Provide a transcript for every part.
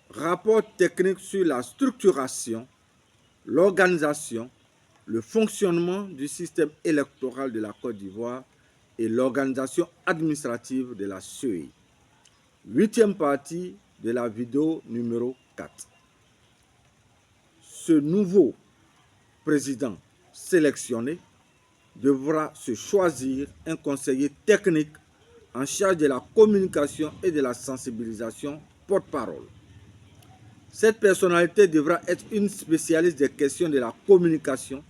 rapport technique sur la structuration, l'organisation, le fonctionnement du système électoral de la Côte d'Ivoire et l'organisation administrative de la CEI. Huitième partie de la vidéo numéro 4. Ce nouveau président sélectionné devra se choisir un conseiller technique en charge de la communication et de la sensibilisation porte-parole. Cette personnalité devra être une spécialiste des questions de la communication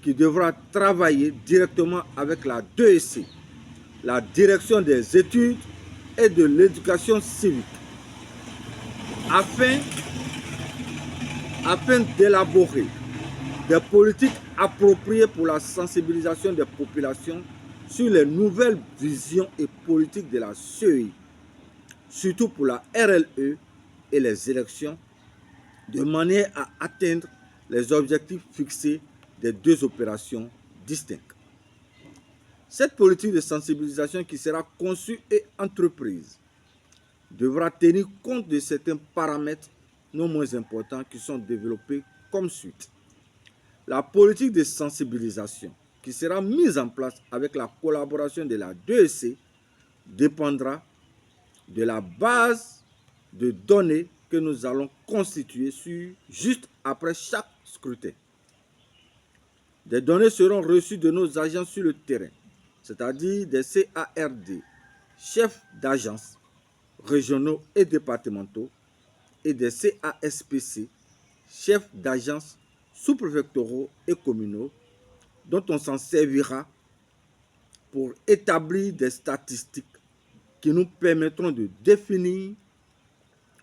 qui devra travailler directement avec la DEC, la direction des études et de l'éducation civique, afin d'élaborer des politiques appropriées pour la sensibilisation des populations sur les nouvelles visions et politiques de la CEI, surtout pour la RLE et les élections, de manière à atteindre les objectifs fixés des deux opérations distinctes. Cette politique de sensibilisation qui sera conçue et entreprise devra tenir compte de certains paramètres non moins importants qui sont développés comme suite. La politique de sensibilisation qui sera mise en place avec la collaboration de la DEC dépendra de la base de données que nous allons constituer juste après chaque scrutin. Des données seront reçues de nos agents sur le terrain, c'est-à-dire des CARD, chefs d'agence régionaux et départementaux, et des CASPC, chefs d'agence sous-préfectoraux et communaux, dont on s'en servira pour établir des statistiques qui nous permettront de définir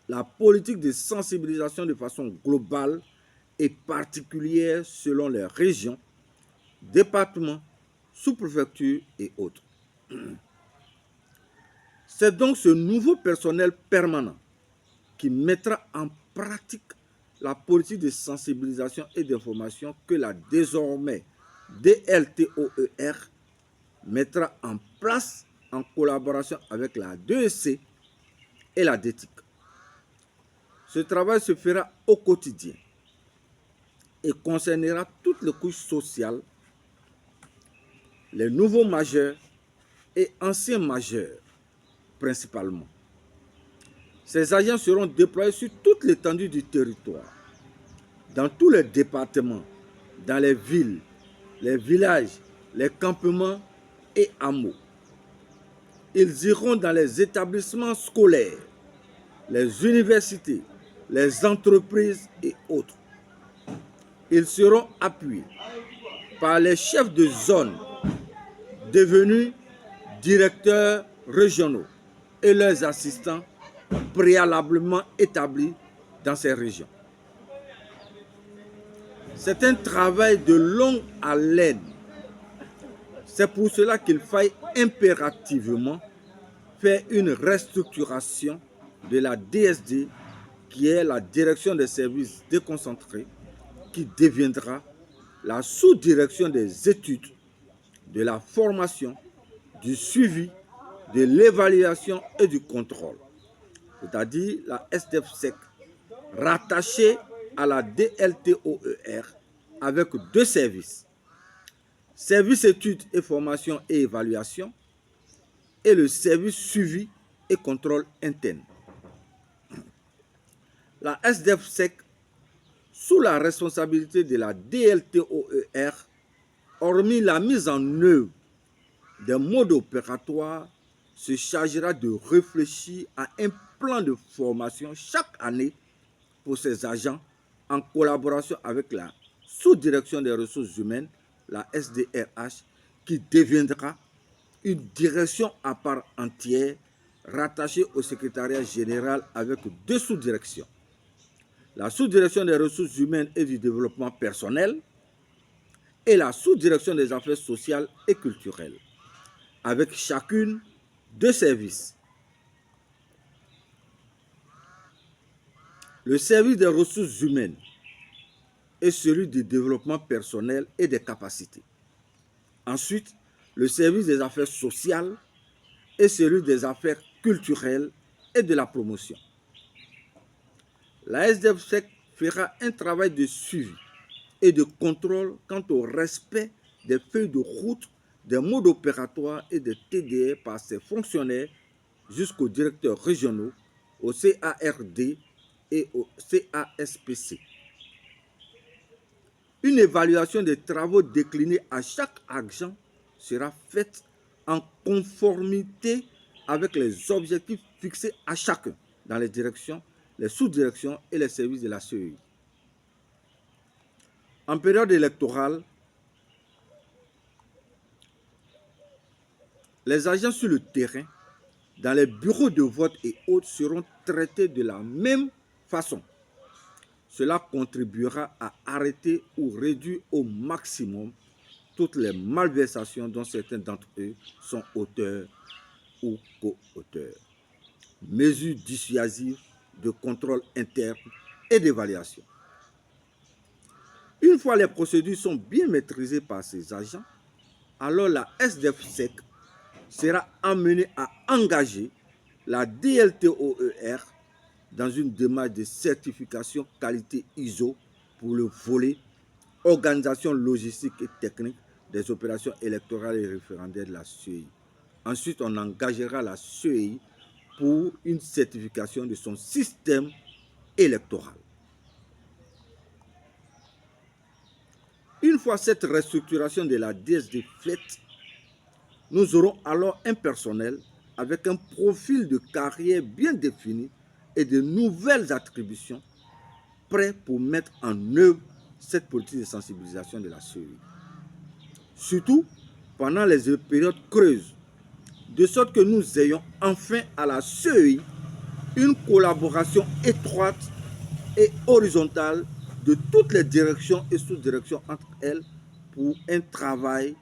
la politique de sensibilisation de façon globale et particulière selon les régions, départements, sous-préfectures et autres. C'est donc ce nouveau personnel permanent qui mettra en pratique la politique de sensibilisation et d'information que la désormais DLTOER mettra en place en collaboration avec la DEC et la DETIC. Ce travail se fera au quotidien et concernera toutes les couches sociales, les nouveaux majeurs et anciens majeurs principalement. Ces agents seront déployés sur toute l'étendue du territoire, dans tous les départements, dans les villes, les villages, les campements et hameaux. Ils iront dans les établissements scolaires, les universités, les entreprises et autres. Ils seront appuyés par les chefs de zone devenus directeurs régionaux et leurs assistants préalablement établis dans ces régions. C'est un travail de longue haleine. C'est pour cela qu'il faille impérativement faire une restructuration de la DSD, qui est la direction des services déconcentrés, qui deviendra la sous-direction des études, de la formation, du suivi, de l'évaluation et du contrôle, c'est-à-dire la SDFSEC, rattachée à la DLTOER avec deux services: service études et formation et évaluation et le service suivi et contrôle interne. La SDFSEC, sous la responsabilité de la DLTOER, hormis la mise en œuvre des modes opératoires, se chargera de réfléchir à un plan de formation chaque année pour ses agents en collaboration avec la sous-direction des ressources humaines, la SDRH, qui deviendra une direction à part entière rattachée au secrétariat général avec deux sous-directions: la sous-direction des ressources humaines et du développement personnel et la sous-direction des affaires sociales et culturelles, avec chacune deux services. Le service des ressources humaines et celui du développement personnel et des capacités. Ensuite, le service des affaires sociales et celui des affaires culturelles et de la promotion. La SDFSEC fera un travail de suivi et de contrôle quant au respect des feuilles de route, des modes opératoires et des TDR par ses fonctionnaires jusqu'aux directeurs régionaux, au CARD et au CASPC. Une évaluation des travaux déclinés à chaque agent sera faite en conformité avec les objectifs fixés à chacun dans les directions, les sous-directions et les services de la CEI. En période électorale, les agents sur le terrain, dans les bureaux de vote et autres, seront traités de la même façon. Cela contribuera à arrêter ou réduire au maximum toutes les malversations dont certains d'entre eux sont auteurs ou co-auteurs. Mesures dissuasives de contrôle interne et d'évaluation. Une fois les procédures sont bien maîtrisées par ces agents, alors la SDFSEC sera amenée à engager la DLTOER dans une démarche de certification qualité ISO pour le volet organisation logistique et technique des opérations électorales et référendaires de la CEI. Ensuite, on engagera la CEI pour une certification de son système électoral. Une fois cette restructuration de la DSD faite, nous aurons alors un personnel avec un profil de carrière bien défini et de nouvelles attributions prêts pour mettre en œuvre cette politique de sensibilisation de la CEI. Surtout pendant les périodes creuses, de sorte que nous ayons enfin à la CEI une collaboration étroite et horizontale de toutes les directions et sous-directions entre elles pour un travail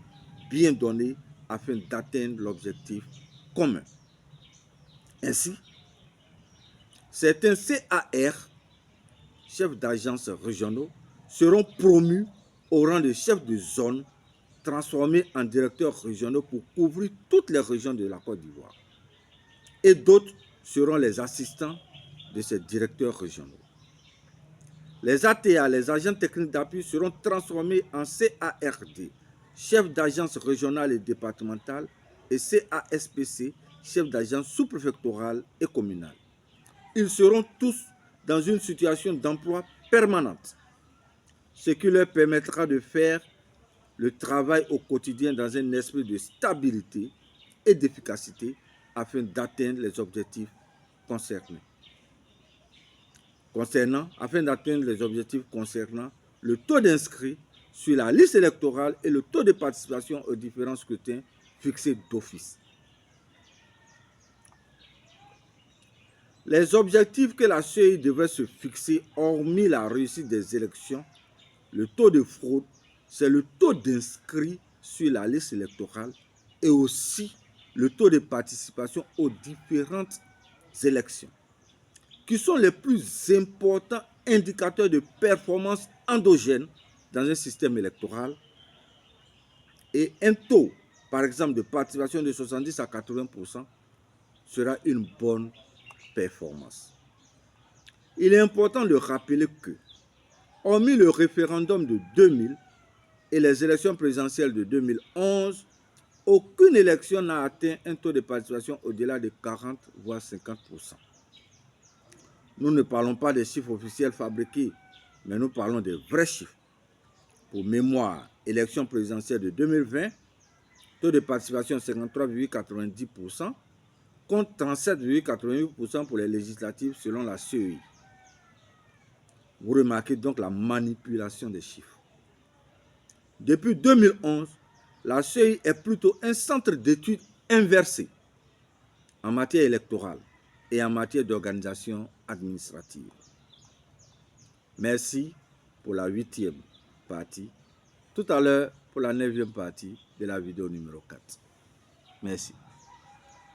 bien donné afin d'atteindre l'objectif commun. Ainsi, certains CAR, chefs d'agences régionaux, seront promus au rang de chefs de zone, transformés en directeurs régionaux pour couvrir toutes les régions de la Côte d'Ivoire. Et d'autres seront les assistants de ces directeurs régionaux. Les ATA, les agents techniques d'appui, seront transformés en CARD, chefs d'agence régionale et départementale, et CASPC, chefs d'agence sous-préfectorale et communale. Ils seront tous dans une situation d'emploi permanente, ce qui leur permettra de faire le travail au quotidien dans un esprit de stabilité et d'efficacité afin d'atteindre les objectifs concernés. Afin d'atteindre les objectifs concernant le taux d'inscrits sur la liste électorale et le taux de participation aux différents scrutins fixés d'office. Les objectifs que la CEI devait se fixer, hormis la réussite des élections, le taux de fraude, c'est le taux d'inscrits sur la liste électorale et aussi le taux de participation aux différentes élections, qui sont les plus importants indicateurs de performance endogène dans un système électoral. Et un taux, par exemple, de participation de 70 à 80% sera une bonne performance. Il est important de rappeler que, hormis le référendum de 2000 et les élections présidentielles de 2011, aucune élection n'a atteint un taux de participation au-delà de 40 voire 50%. Nous ne parlons pas des chiffres officiels fabriqués, mais nous parlons des vrais chiffres. Pour mémoire, élection présidentielle de 2020, taux de participation 53,90% contre 37,88% pour les législatives selon la CEI. Vous remarquez donc la manipulation des chiffres. Depuis 2011, la CEI est plutôt un centre d'études inversé en matière électorale et en matière d'organisation administrative. Merci pour la 8e partie. Tout à l'heure pour la 9e partie de la vidéo numéro 4. Merci.